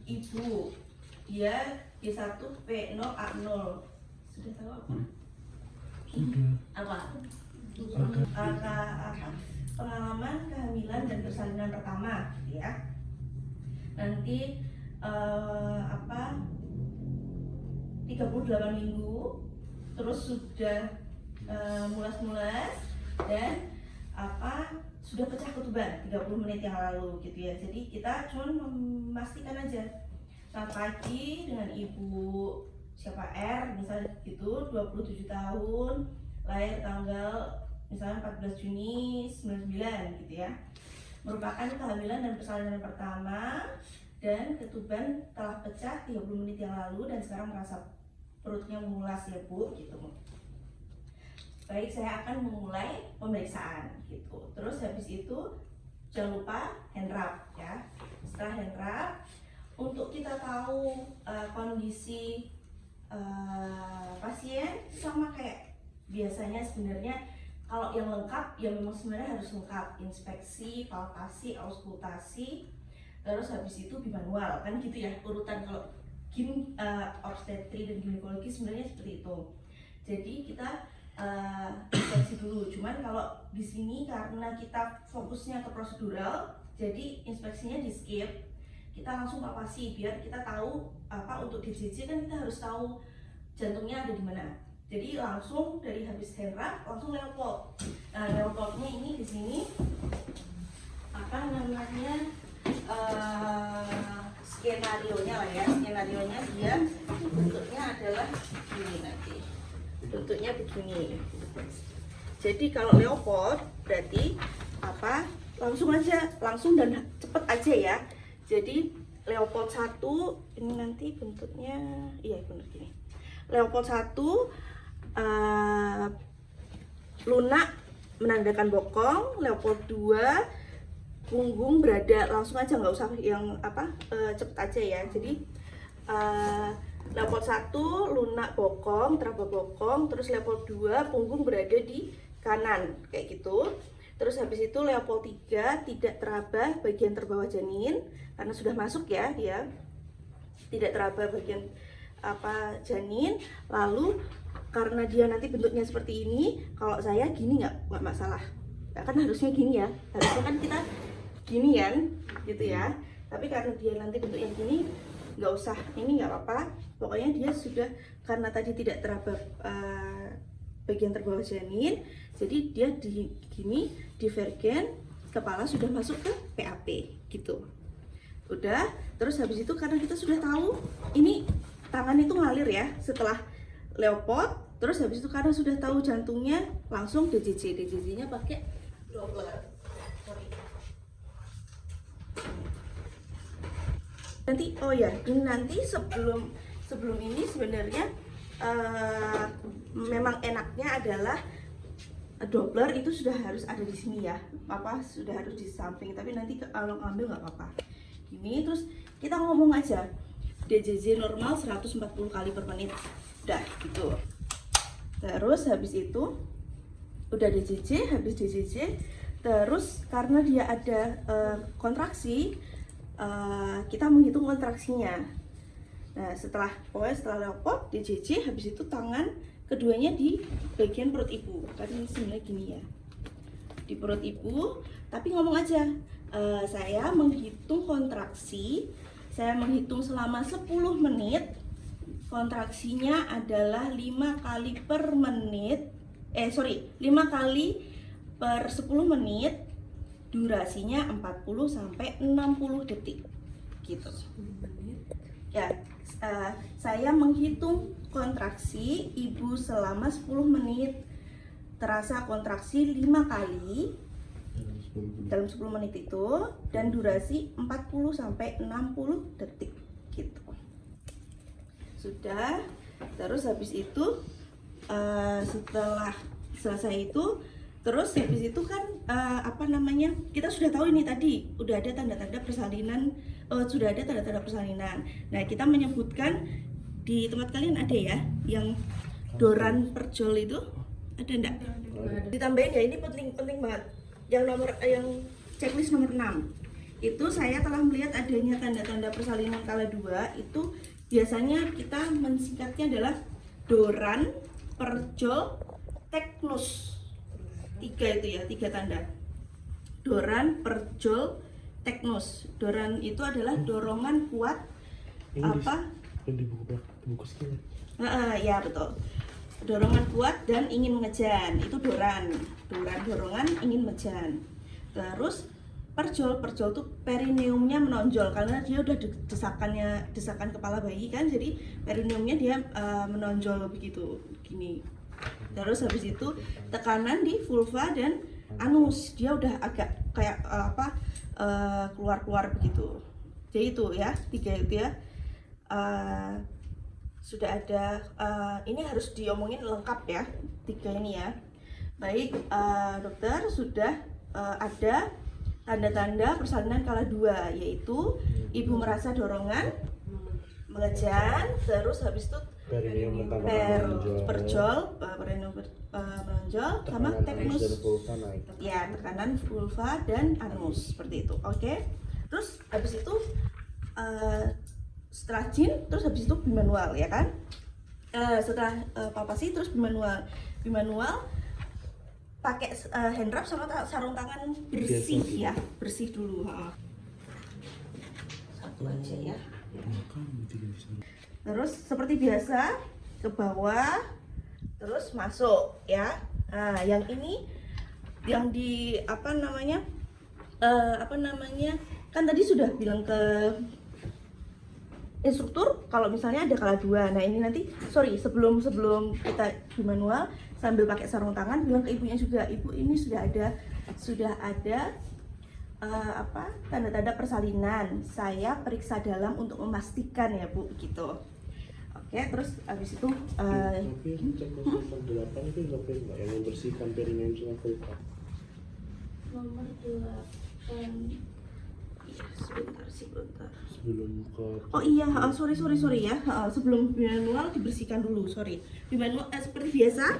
ibu dia G1 P0 A0. Sudah tahu apa? Apa? Pengalaman kehamilan dan persalinan pertama, gitu ya. Nanti 38 minggu, terus sudah mulas-mulas dan sudah pecah ketuban 30 menit yang lalu, gitu ya. Jadi kita cuma memastikan aja. Selamat pagi dengan ibu siapa R, misalnya gitu, 27 tahun, lahir tanggal misalnya 14 Juni 99, gitu ya. Merupakan kehamilan dan persalinan pertama dan ketuban telah pecah 30 menit yang lalu dan sekarang merasa perutnya mulas ya Bu, gitu. Baik, saya akan memulai pemeriksaan, gitu. Terus habis itu jangan lupa hand rub ya. Setelah hand rub, untuk kita tahu kondisi pasien sama kayak biasanya sebenarnya. Kalau yang lengkap ya memang sebenarnya harus lengkap, inspeksi, palpasi, auskultasi, terus habis itu bimanual, kan gitu ya urutan. Kalau obstetri dan ginekologi sebenarnya seperti itu. Jadi kita inspeksi dulu. Cuman kalau di sini karena kita fokusnya ke prosedural, jadi inspeksinya di skip. Kita langsung palpasi biar kita tahu untuk DJJ kan kita harus tahu jantungnya ada di mana. Jadi langsung dari habis hand rub langsung Leopold. Nah, Leopoldnya ini di sini skenario-nya lah ya. Skenario-nya dia bentuknya adalah begini nanti. Bentuknya begini. Jadi kalau Leopold berarti langsung dan cepet aja ya. Jadi Leopold 1 ini nanti bentuknya benar gini. Leopold 1 lunak menandakan bokong. Leopold 2 punggung berada langsung aja, nggak usah yang cepet aja ya. Jadi Leopold 1 lunak bokong, teraba bokong. Terus Leopold 2 punggung berada di kanan kayak gitu. Terus habis itu Leopold 3 tidak teraba bagian terbawah janin karena sudah masuk ya, dia tidak teraba bagian janin. Lalu karena dia nanti bentuknya seperti ini, kalau saya gini nggak masalah. Nah, kan harusnya gini ya, harusnya kan kita gini kan, gitu ya. Tapi karena dia nanti bentuknya gini, nggak usah, ini nggak apa-apa. Pokoknya dia sudah, karena tadi tidak teraba bagian terbawah janin, jadi dia gini divergen, kepala sudah masuk ke PAP gitu. Udah, terus habis itu karena kita sudah tahu ini tangan itu ngalir ya setelah Leopold, terus habis itu karena sudah tahu jantungnya langsung DJJ-nya pakai Doppler. Nanti ini nanti sebelum ini sebenarnya memang enaknya adalah Doppler itu sudah harus ada di sini ya, sudah harus di samping, tapi nanti kalau ngambil nggak apa-apa. Gini, terus kita ngomong aja DJJ normal 140 kali per menit, udah gitu. Terus habis itu udah DJJ, habis DJJ, terus karena dia ada kontraksi, kita menghitung kontraksinya. Nah setelah Leopold DJJ, habis itu tangan keduanya di bagian perut ibu, kan ini sebenarnya gini ya, di perut ibu. Tapi ngomong aja, saya menghitung kontraksi, saya menghitung selama 10 menit, kontraksinya adalah 5 kali per menit, 5 kali per 10 menit, durasinya 40 sampai 60 detik gitu. Ya, saya menghitung kontraksi ibu selama 10 menit, terasa kontraksi 5 kali dalam 10 menit itu, dan durasi 40 sampai 60 detik gitu. Sudah, terus habis itu setelah selesai itu, terus habis itu kan kita sudah tahu ini tadi udah ada tanda-tanda persalinan, sudah ada tanda-tanda persalinan. Nah kita menyebutkan di tempat kalian ada ya yang Doran Perjol itu, ada enggak? Ditambahin ya, ini penting banget. Yang checklist nomor 6. itu saya telah melihat adanya tanda-tanda persalinan kala 2. Itu biasanya kita mensingkatnya adalah Doran, Perjol, Teknus. 3 itu ya, 3 tanda. Doran, Perjol, Teknus. Doran itu adalah dorongan kuat. Ini apa? Yang di buku skill. Ya betul. Dorongan kuat dan ingin mengejan, itu Doran. Dorongan ingin mengejan. Terus Perjol tuh perineumnya menonjol karena dia udah desakan kepala bayi kan, jadi perineumnya dia menonjol begitu gini. Terus habis itu tekanan di vulva dan anus, dia udah agak kayak keluar begitu. Jadi itu ya, 3 itu ya. Sudah ada, ini harus diomongin lengkap ya, 3 ini ya. Baik, dokter, sudah ada tanda-tanda persalinan kala 2, yaitu ibu merasa dorongan mengejan, terus habis itu perjol menonjol, sama teknus ya, tekanan vulva dan anus seperti itu. Oke. Terus habis itu setelah jin, terus habis itu bimanual ya kan. Setelah palpasi terus bimanual pakai hand wrap sama sarung tangan bersih ya, bersih dulu. Satu aja ya. Terus seperti biasa ke bawah, terus masuk ya. Nah, yang ini yang di kan tadi sudah bilang ke instruktur kalau misalnya ada kala 2. Nah ini nanti sebelum kita di manual sambil pakai sarung tangan bilang ke ibunya juga, ibu ini sudah ada tanda-tanda persalinan, saya periksa dalam untuk memastikan ya bu, gitu. Oke, terus habis itu tapi cek nomor 8 itu nggak yang membersihkan perineum sama vulva. Nomor 8 sebentar. Sebelum ke sorry ya. Sebelum bimanual dibersihkan dulu, Bimanual seperti biasa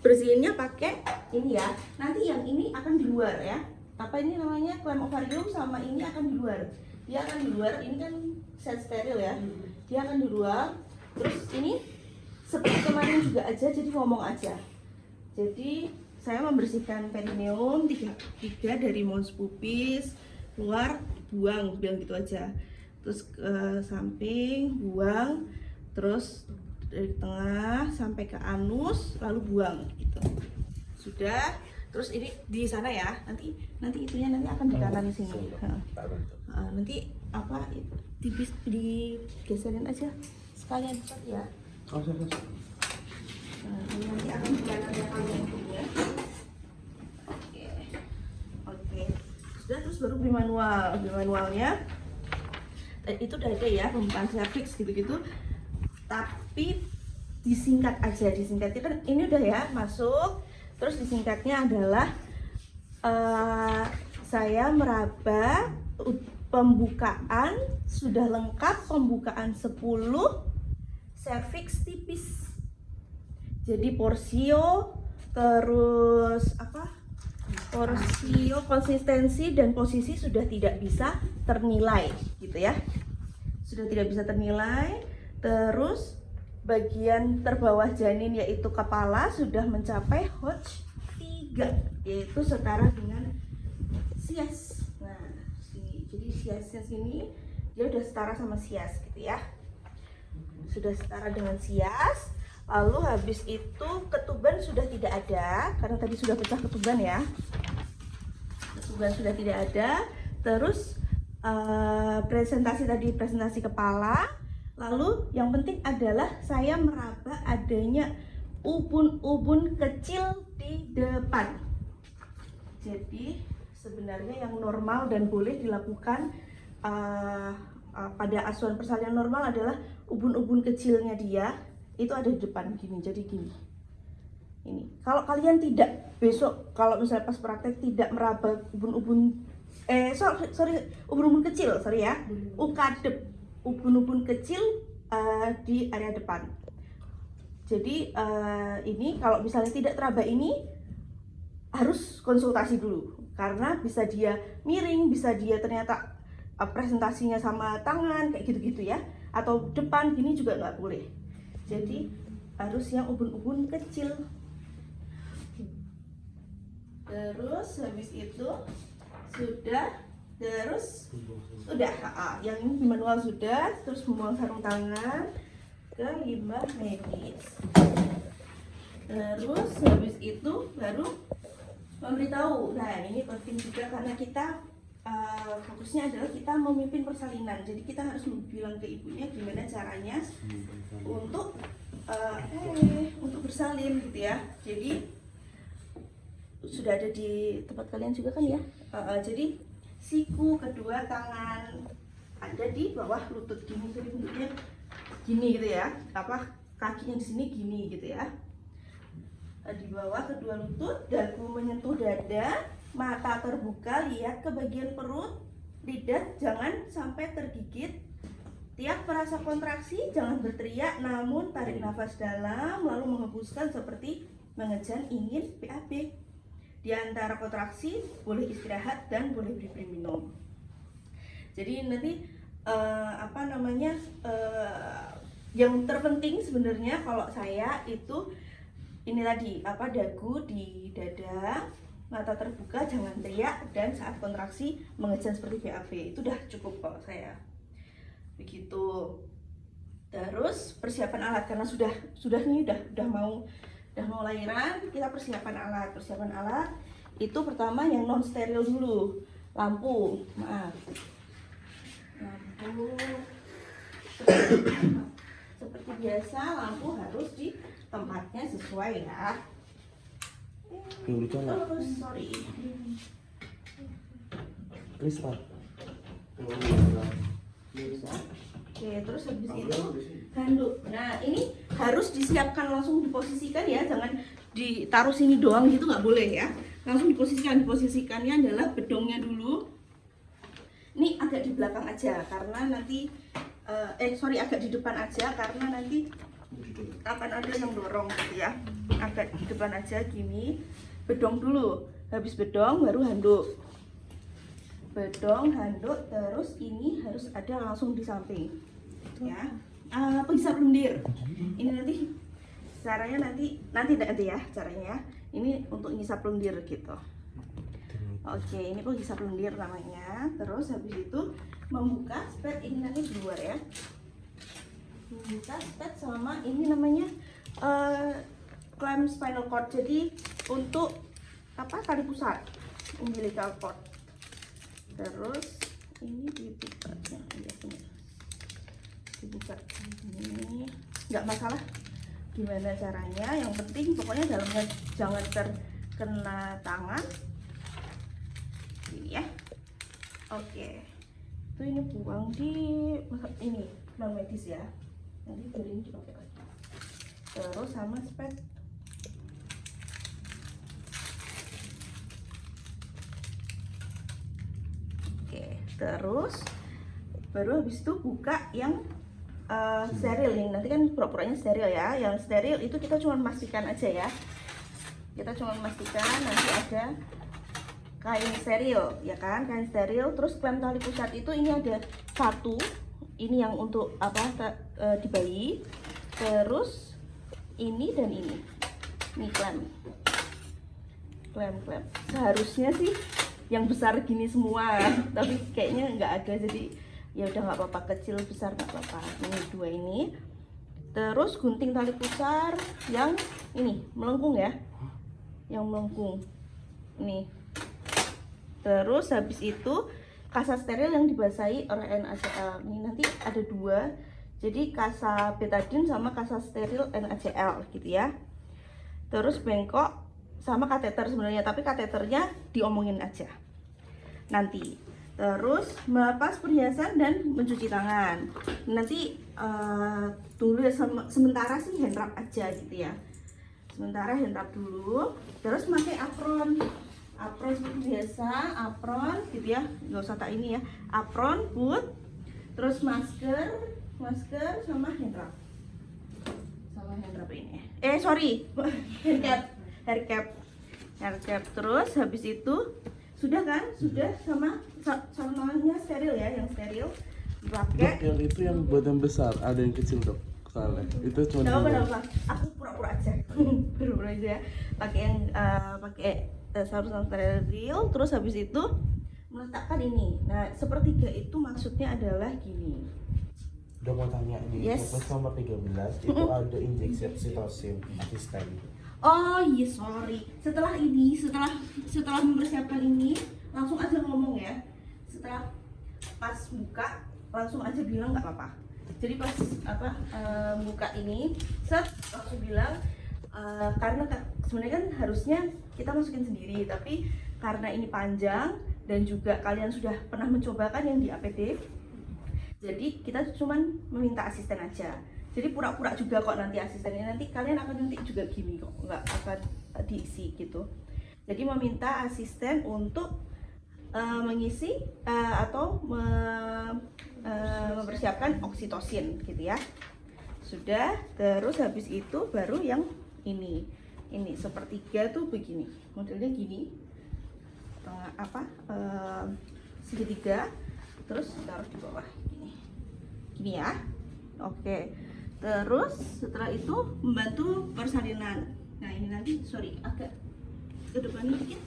bersihinnya pakai ini ya. Nanti yang ini akan di luar ya. Apa ini namanya, clamp ovarium sama ini akan di luar. Dia akan di luar, ini kan set steril ya. Dia akan di luar. Terus ini seperti kemarin juga aja, jadi ngomong aja. Jadi saya membersihkan perineum 3 dari mons pubis, keluar, buang, bilang gitu aja. Terus ke samping, buang, terus dari tengah sampai ke anus, lalu buang gitu. Sudah. Terus ini di sana ya, nanti itunya nanti akan di kanan sini. Nanti digeserin aja sekalian ya. Ini nanti akan di kanan yang ya. Oke. Sudah, terus baru bimanualnya. Itu udah ada ya, pembukaan cervix gitu-gitu. Tapi disingkat aja, disingkatnya kan ini udah ya masuk. Terus disingkatnya adalah saya meraba pembukaan sudah lengkap, pembukaan 10, cervix tipis. Jadi porsio, terus porsio, konsistensi dan posisi sudah tidak bisa ternilai gitu ya. Sudah tidak bisa ternilai. Terus bagian terbawah janin yaitu kepala sudah mencapai Hodge 3, yaitu setara dengan sias. Nah, jadi siasnya sini dia udah setara sama sias gitu ya. Sudah setara dengan sias. Lalu habis itu ketuban sudah tidak ada karena tadi sudah pecah ketuban ya. Ketuban sudah tidak ada. Terus presentasi kepala. Lalu yang penting adalah saya meraba adanya ubun-ubun kecil di depan. Jadi sebenarnya yang normal dan boleh dilakukan pada asuhan persalinan normal adalah ubun-ubun kecilnya dia itu ada di depan gini, jadi gini. Ini kalau kalian tidak besok kalau misalnya pas praktek tidak meraba ubun-ubun ubun-ubun kecil, ukadep, ubun-ubun kecil di area depan. Jadi ini kalau misalnya tidak teraba ini harus konsultasi dulu karena bisa dia miring, bisa dia ternyata presentasinya sama tangan kayak gitu-gitu ya, atau depan gini juga nggak boleh. Jadi harus yang ubun-ubun kecil. Terus habis itu sudah yang ini manual sudah, terus membuang sarung tangan ke limbah medis. Terus habis itu baru memberitahu. Nah ini penting juga karena kita fokusnya adalah kita memimpin persalinan. Jadi kita harus bilang ke ibunya gimana caranya untuk bersalin gitu ya. Jadi sudah ada di tempat kalian juga kan ya. Jadi siku kedua tangan ada di bawah lutut gini, jadi bentuknya gini gitu ya. Kakinya di sini gini gitu ya. Di bawah kedua lutut, dagu menyentuh dada, mata terbuka, lihat ke bagian perut, lidah jangan sampai tergigit. Tiap merasa kontraksi jangan berteriak, namun tarik nafas dalam lalu menghembuskan seperti mengejar ingin BAB. Di antara kontraksi boleh istirahat dan boleh beri minum. Jadi nanti yang terpenting sebenarnya kalau saya itu ini tadi dagu di dada, mata terbuka, jangan teriak, dan saat kontraksi mengejar seperti BAB. Itu udah cukup kalau saya. Begitu. Terus persiapan alat karena udah mau lahiran, kita persiapan alat itu pertama yang non steril dulu. Lampu seperti biasa, lampu harus di tempatnya sesuai ya. Sorry. Oke, terus habis itu handuk. Nah ini harus disiapkan langsung diposisikan ya, jangan ditaruh sini doang gitu, nggak boleh ya. Langsung diposisikannya adalah bedongnya dulu. Ini agak di belakang aja karena nanti agak di depan aja karena nanti akan ada yang dorong gitu ya. Agak di depan aja gini. Bedong dulu. Habis bedong baru handuk. Bedong, handuk, terus ini harus ada langsung di samping. Ya. Penghisap lendir. Ini nanti caranya nanti ya caranya. Ini untuk ngisap lendir gitu. Oke, ini penghisap lendir namanya. Terus habis itu membuka spet ini nanti di luar ya. Membuka spet sama ini namanya clamp spinal cord. Jadi untuk tali pusat umbilical cord. Terus ini dibuka ya, dibuka ini nggak masalah gimana caranya, yang penting pokoknya dalamnya jangan terkena tangan ini ya. Oke, itu ini buang di ini non medis ya, nanti ini dipakai lagi. Terus sama spet. Oke, terus baru habis itu buka yang steril nih. Nanti kan pura-puranya steril ya. Yang steril itu kita cuma memastikan aja ya. Kita cuma memastikan nanti ada kain steril ya kan, kain steril. Terus klem tali pusat itu ini ada satu. Ini yang untuk di bayi. Terus ini dan ini. Ini klem. Seharusnya sih yang besar gini semua, tapi kayaknya nggak ada, jadi ya udah nggak apa-apa, kecil besar nggak apa-apa. Ini dua ini. Terus gunting tali pusar yang ini melengkung ya, yang melengkung ini. Terus habis itu kasa steril yang dibasahi oleh NaCl. Ini nanti ada dua, jadi kasa betadine sama kasa steril NaCl gitu ya. Terus bengkok sama kateter sebenarnya, tapi kateternya diomongin aja nanti. Terus melepas perhiasan dan mencuci tangan. Nanti tunggu sementara sih hand rub aja gitu ya. Sementara hand rub dulu. Terus pakai apron seperti biasa, apron gitu ya. Nggak usah tak ini ya. Apron, boot, terus masker sama hand rub. Sama hand rub ini. Hair cap. Terus habis itu Sudah kan? Sudah samanya steril ya, yang steril pakai. Dok, yang itu yang badan besar, ada yang kecil dok. Soalnya itu cuma Nggak dua. apa-apa, aku pura-pura aja. Pura-pura aja. Pakai yang pakai sarung steril, terus habis itu meletakkan ini. Nah, sepertiga itu maksudnya adalah gini. Dok mau tanya di Yes. checklist nomor 13 itu ada injeksi oksitosin asisten. Oh iya, sorry. Setelah ini, setelah mempersiapkan ini, langsung aja ngomong ya. Setelah pas buka, langsung aja bilang nggak apa-apa. Jadi pas buka ini, langsung bilang karena sebenarnya kan harusnya kita masukin sendiri, tapi karena ini panjang dan juga kalian sudah pernah mencobakan yang di APD, jadi kita cuman meminta asisten aja. Jadi pura-pura juga kok nanti asistennya, nanti kalian akan nanti juga gini kok, nggak akan diisi gitu. Jadi meminta asisten untuk mengisi atau mempersiapkan oksitosin gitu ya. Sudah, terus habis itu baru yang ini sepertiga tuh begini, modelnya gini, segitiga, terus taruh di bawah gini ya. Oke, terus setelah itu membantu persalinan. Nah ini nanti agak ke depan dikit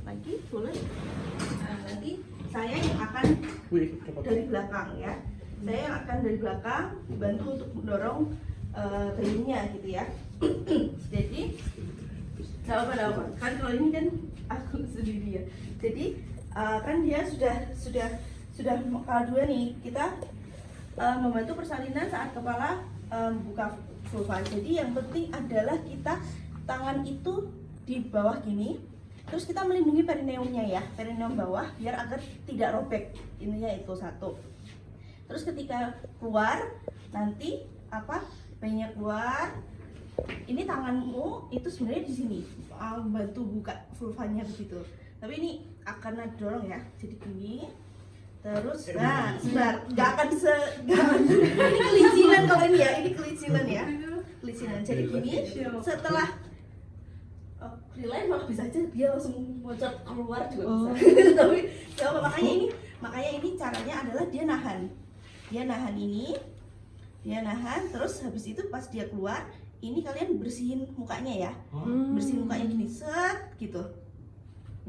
lagi, boleh. Nah, nanti saya yang akan dari belakang ya, saya yang akan dari belakang bantu untuk mendorong bayinya gitu ya. Jadi nggak apa-apa, kan kalau ini kan aku sendiri ya. Jadi kan dia sudah kalau dua nih, kita membantu persalinan saat kepala buka vulva. Jadi yang penting adalah kita tangan itu di bawah gini, terus kita melindungi perineumnya ya, perineum bawah, biar agar tidak robek. Ininya itu satu. Terus ketika keluar nanti bayinya keluar, ini tanganmu itu sebenarnya di sini bantu buka vulvanya begitu. Tapi ini akan dorong ya, jadi gini. Terus, nah, sebentar, nggak akan ini kelicinan kalau ini ya, ini kelicinan ya, kelicinan. Jadi gini, setelah relax malah bisa aja dia langsung loncat keluar juga bisa. Tapi makanya ini caranya adalah dia nahan ini, dia nahan, terus habis itu pas dia keluar, ini kalian bersihin mukanya ya, bersihin mukanya gini, set gitu.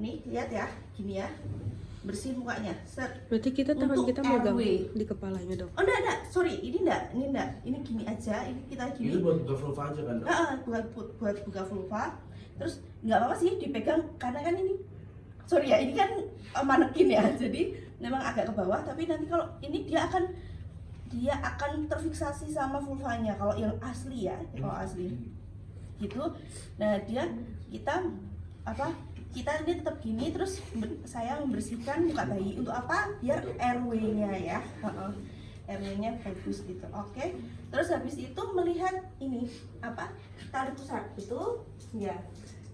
Nih lihat ya, gini ya. Bersihin mukanya, set. Berarti kita tangan Untuk kita megang airway. di kepalanya dok? Oh enggak, sorry, ini enggak, ini gini aja, ini kita gini. Ini buat buka vulva aja kan dok? Buat buka vulva. Terus nggak apa-apa sih dipegang, karena kan ini, sorry ya, ini kan manekin ya, jadi memang agak ke bawah. Tapi nanti kalau ini dia akan terfiksasi sama vulvanya kalau yang asli ya, kalau asli gitu. Nah kita ini tetap gini, terus saya membersihkan muka bayi untuk apa? Biar airway-nya ya, airway-nya bagus gitu. Oke. Terus habis itu melihat ini tali pusat itu ya.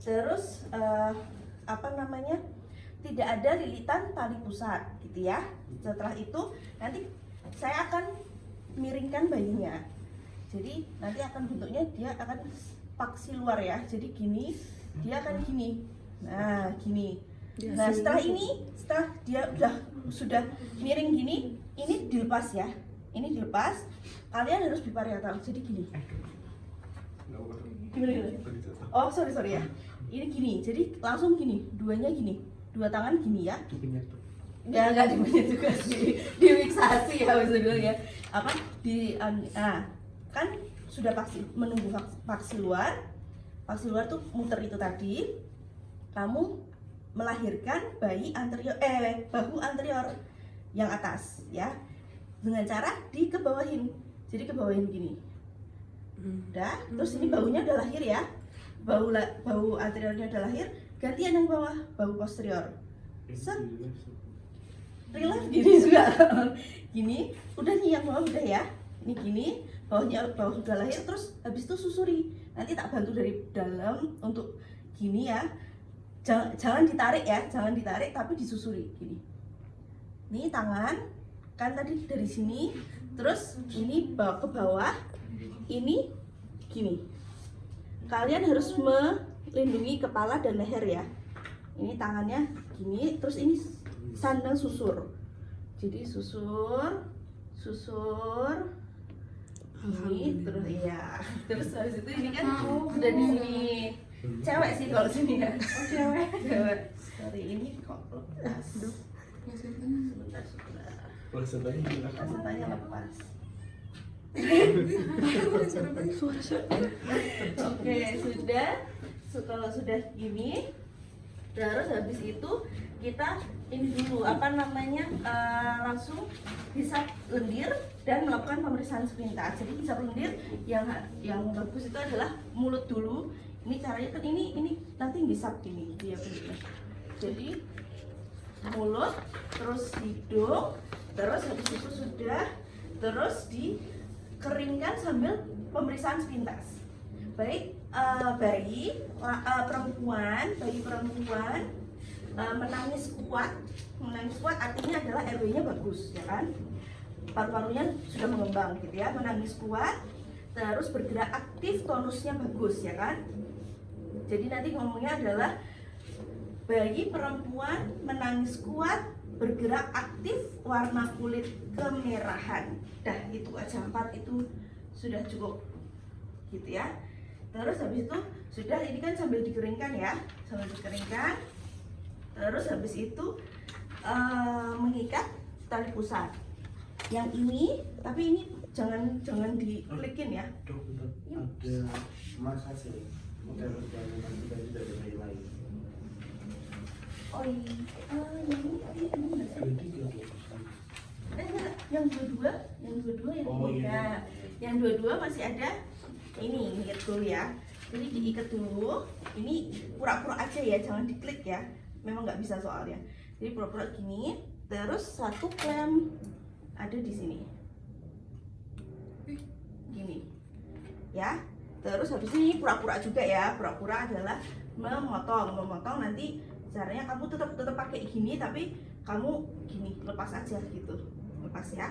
Terus tidak ada lilitan tali pusat gitu ya. Setelah itu nanti saya akan miringkan bayinya. Jadi nanti akan bentuknya dia akan paksi luar ya. Jadi gini, dia akan gini. Nah gini. Nah setelah dia sudah miring gini, ini dilepas ya. Ini dilepas. Kalian harus biparietal. Jadi gini. Gimana? Oh sorry ya. Ini gini. Jadi langsung gini. Duanya gini. Dua tangan gini ya. Ya nggak dipunyai juga sih. Difiksasi ya maksudnya ya. Kan sudah menunggu paksi luar. Paksi luar tuh muter itu tadi. Kamu melahirkan bahu anterior yang atas ya, dengan cara dikebawahin. Jadi kebawahin gini. Udah, terus ini bahunya udah lahir ya. Bahu anteriornya udah lahir, gantian yang bawah, bahu posterior. Set. Relax gini juga. Gini, udah nih yang bawah udah ya. Ini gini, bawah udah lahir, terus habis itu susuri. Nanti tak bantu dari dalam untuk gini ya. Jangan ditarik ya, tapi disusuri gini. Ini tangan kan tadi dari sini, terus ini bawa ke bawah, ini gini. Kalian harus lindungi kepala dan leher ya. Ini tangannya gini, terus ini sandal susur. Jadi susur, ini terus iya. Terus habis itu ini kan sudah di sini. Cewek sih kalau sini ya. Oh, cewek. Sorry, ini kok lepas. Sebentar. Pelasananya hilang. Pelasananya lepas. Oke, sudah. Kalau sudah gini, terus habis itu kita ini dulu langsung hisap lendir dan melakukan pemeriksaan sepintas. Jadi hisap lendir yang bagus itu adalah mulut dulu. Ini caranya kan ini nanti hisap gini dia begini. Jadi mulut, terus hidung, terus habis itu sudah terus dikeringkan sambil pemeriksaan sepintas. Baik bayi perempuan menangis kuat artinya adalah RW-nya bagus ya kan, paru-parunya sudah mengembang gitu ya, menangis kuat, terus bergerak aktif, tonusnya bagus ya kan. Jadi nanti ngomongnya adalah bayi perempuan menangis kuat, bergerak aktif, warna kulit kemerahan. Dah itu aja, 4 itu sudah cukup gitu ya. Terus habis itu sudah, ini kan sambil dikeringkan ya, terus habis itu mengikat tali pusat yang ini, tapi ini jangan diklikin ya. Dok, ada massage nih, model bangunan tidak ada bayi lain. Oh iya, yang ini Ada 3 dok. enggak, yang dua-dua yang Oh, ini. iya. Nah, yang dua-dua masih ada ini, lihat dulu ya. Jadi diikat dulu, ini pura-pura aja ya, jangan diklik ya, memang nggak bisa soalnya. Jadi pura-pura gini, terus satu klem ada di sini, gini, ya. Terus habis ini pura-pura juga ya, pura-pura adalah memotong nanti caranya kamu tetap pakai gini, tapi kamu gini lepas aja gitu, lepas ya.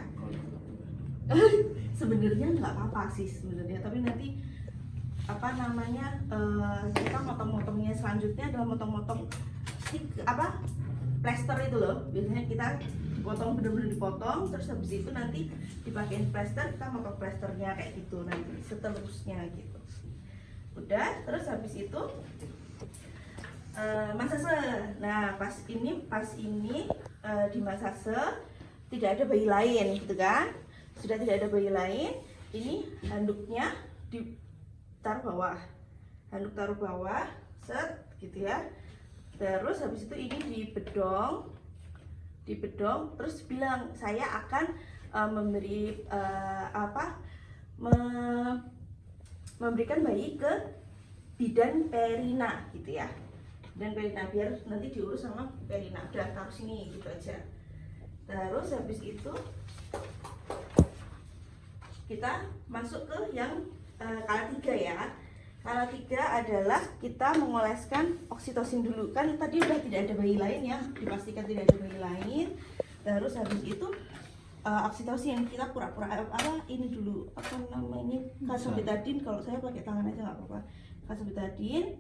Sebenarnya nggak apa-apa sih sebenarnya, tapi nanti kita motong-motongnya selanjutnya adalah motong-motong plester itu loh. Biasanya kita dipotong, bener-bener dipotong, terus habis itu nanti dipakein plester, kita motong plesternya kayak gitu nanti seterusnya gitu. Udah, terus habis itu masase. Nah pas ini di masase tidak ada bayi lain gitu kan. Sudah tidak ada bayi lain, ini handuknya ditaruh bawah, handuk taruh bawah, set gitu ya. Terus habis itu ini dibedong, terus bilang saya akan memberikan bayi ke bidan perina gitu ya, dan perina biar nanti diurus sama perina. Udah taruh sini gitu aja. Terus habis itu kita masuk ke yang kala 3 ya. Kala 3 adalah kita mengoleskan oksitosin dulu. Kan tadi udah tidak ada bayi lain ya, dipastikan tidak ada bayi lain. Terus habis itu oksitosin kita pura-pura ini dulu, kasabetadin. Kalau saya pakai tangan aja nggak apa-apa. Kasabetadin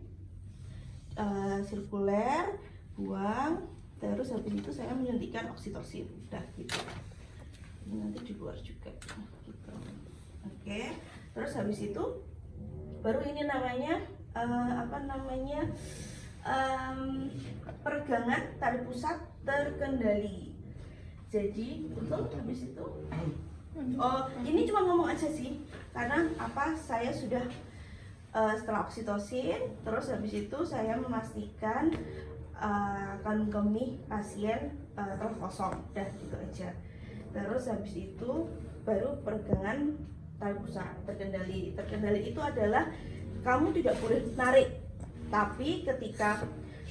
sirkuler, buang. Terus habis itu saya menyuntikkan oksitosin. Udah gitu. Ini nanti di luar juga gitu. Oke. Terus habis itu baru ini namanya peregangan tali pusat terkendali. Jadi betul habis itu ini cuma ngomong aja sih, karena saya sudah setelah oksitosin, terus habis itu saya memastikan kandung kemih pasien telah kosong, udah gitu aja. Terus habis itu baru peregangan tali pusat terkendali. Terkendali itu adalah kamu tidak boleh tarik, tapi ketika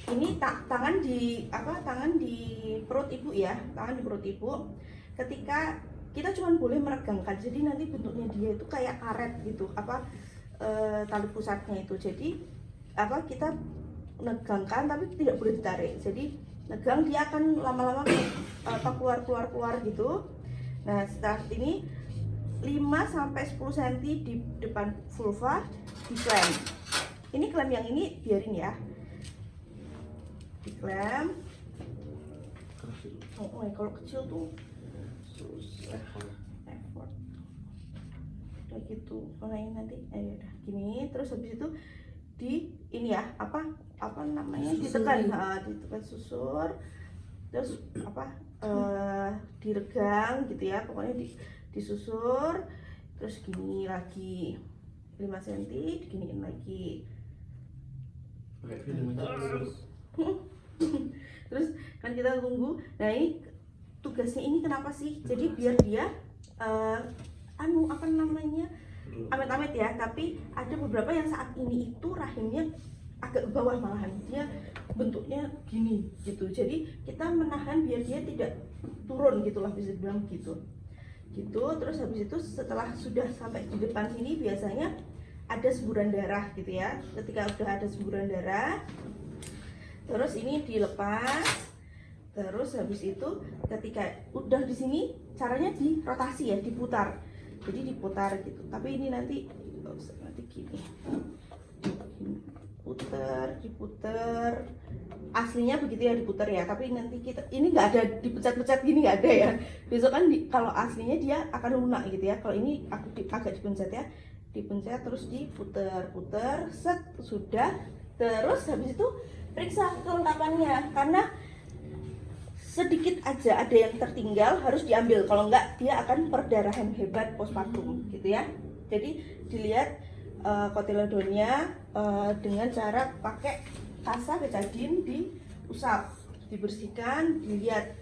ini tangan di perut ibu ya, tangan di perut ibu. Ketika kita cuma boleh meregangkan, jadi nanti bentuknya dia itu kayak karet gitu, tali pusatnya itu. Jadi kita negangkan tapi tidak boleh ditarik. Jadi negang, dia akan lama-lama keluar gitu. Nah setelah ini 5-10 cm di depan vulva diklem ini klem yang ini biarin ya, diklem. Kalau kecil tuh susah, effort kayak gitu. Kalau ini nanti udah gini, terus habis itu di ini ya, apa namanya, ditekan susur, terus diregang gitu ya, pokoknya disusur, terus gini lagi 5 cm, diginiin lagi. Terus kan kita tunggu. Nah ini tugasnya ini kenapa sih? Jadi biar dia amit-amit ya, tapi ada beberapa yang saat ini itu rahimnya agak ke bawah, malahan dia bentuknya gini gitu. Jadi kita menahan biar dia tidak turun gitulah, bisa dibilang gitu. Terus habis itu setelah sudah sampai di depan sini biasanya ada semburan darah gitu ya. Ketika udah ada semburan darah, terus ini dilepas. Terus habis itu ketika udah di sini, caranya dirotasi ya, diputar. Jadi diputar gitu. Tapi ini nanti gini, diputer. Aslinya begitu ya, diputer ya. Tapi nanti kita ini nggak ada dipecat-pecat gini, nggak ada ya. Besok kan kalau aslinya dia akan lunak gitu ya. Kalau ini aku agak dipencet ya, dipencet terus diputer, set, sudah. Terus habis itu periksa kelengkapannya, karena sedikit aja ada yang tertinggal harus diambil, kalau enggak dia akan perdarahan hebat postpartum gitu ya. Jadi dilihat kotiledonnya dengan cara pakai kasa betadine, diusap, dibersihkan, dilihat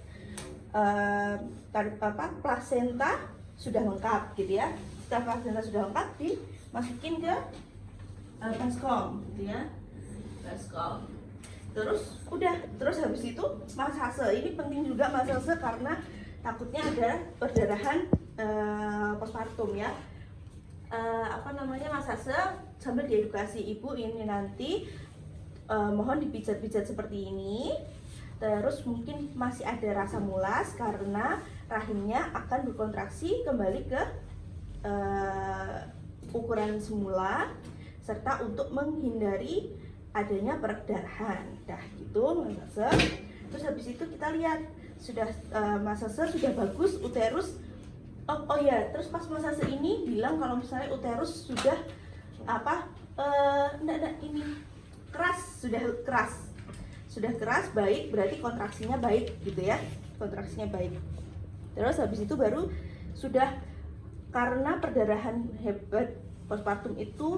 plasenta sudah lengkap gitu ya. Setelah plasenta sudah lengkap, dimasukin ke baskom gitu ya, baskom. Terus habis itu masase. Ini penting juga masase karena takutnya ada perdarahan postpartum ya. Masase sambil diedukasi, ibu ini nanti mohon dipijat-pijat seperti ini. Terus mungkin masih ada rasa mulas karena rahimnya akan berkontraksi kembali ke ukuran semula, serta untuk menghindari adanya perdarahan. Dah gitu masase. Terus habis itu kita lihat sudah masase sudah bagus, uterus. Oh ya, terus pas masase ini bilang kalau misalnya uterus sudah ini keras, baik, berarti kontraksinya baik gitu ya, kontraksinya baik. Terus habis itu baru sudah, karena perdarahan hebat postpartum itu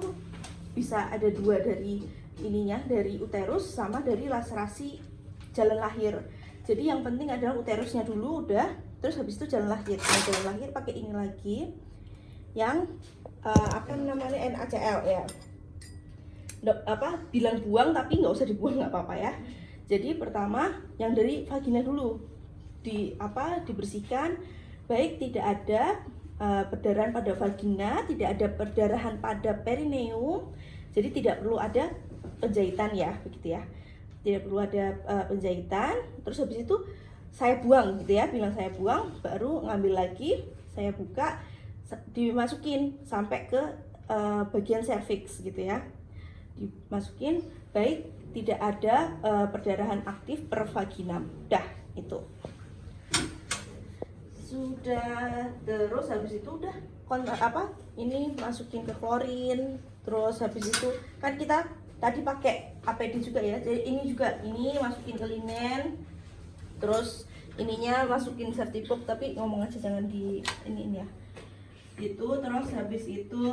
bisa ada dua, dari ininya, dari uterus sama dari laserasi jalan lahir. Jadi yang penting adalah uterusnya dulu udah, terus habis itu jalan lahir. Nah, jalan lahir pakai ini lagi yang NaCl ya. Bilang buang tapi nggak usah dibuang, nggak apa-apa ya. Jadi pertama yang dari vagina dulu dibersihkan, baik tidak ada perdarahan pada vagina, tidak ada perdarahan pada perineum. Jadi tidak perlu ada penjahitan ya, begitu ya, tidak perlu ada penjahitan. Terus habis itu saya buang gitu ya, bilang saya buang, baru ngambil lagi, saya buka, dimasukin sampai ke bagian serviks gitu ya, dimasukin, baik tidak ada perdarahan aktif per vaginam. Dah itu sudah. Terus habis itu udah ini masukin ke klorin. Terus habis itu kan kita tadi pakai APD juga ya, jadi ini juga, ini masukin ke linen, terus ininya masukin Certipop, tapi ngomong aja jangan di ini ya gitu. Terus habis itu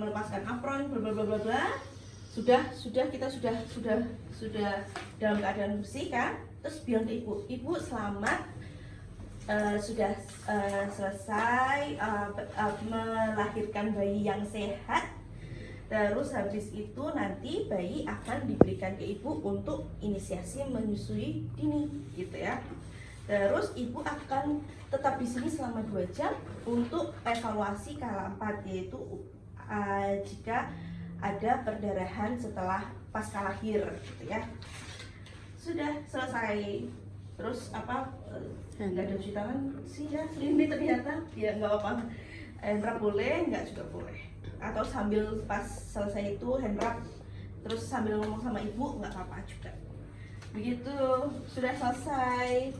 melepaskan apron, bla bla bla bla. Kita sudah dalam keadaan bersih kan. Terus bilang ke ibu selamat, sudah selesai melahirkan bayi yang sehat. Terus habis itu nanti bayi akan diberikan ke ibu untuk inisiasi menyusui dini gitu ya. Terus ibu akan tetap di sini selama 2 jam untuk evaluasi kala 4, yaitu jika ada perdarahan setelah pasca lahir gitu ya. Sudah selesai. Terus nggak ada cuci tangan sih ya, ini ternyata ya nggak apa-apa. Entra boleh, nggak juga boleh. atau sambil pas selesai itu hand rub terus sambil ngomong sama ibu nggak apa-apa juga. Begitu sudah selesai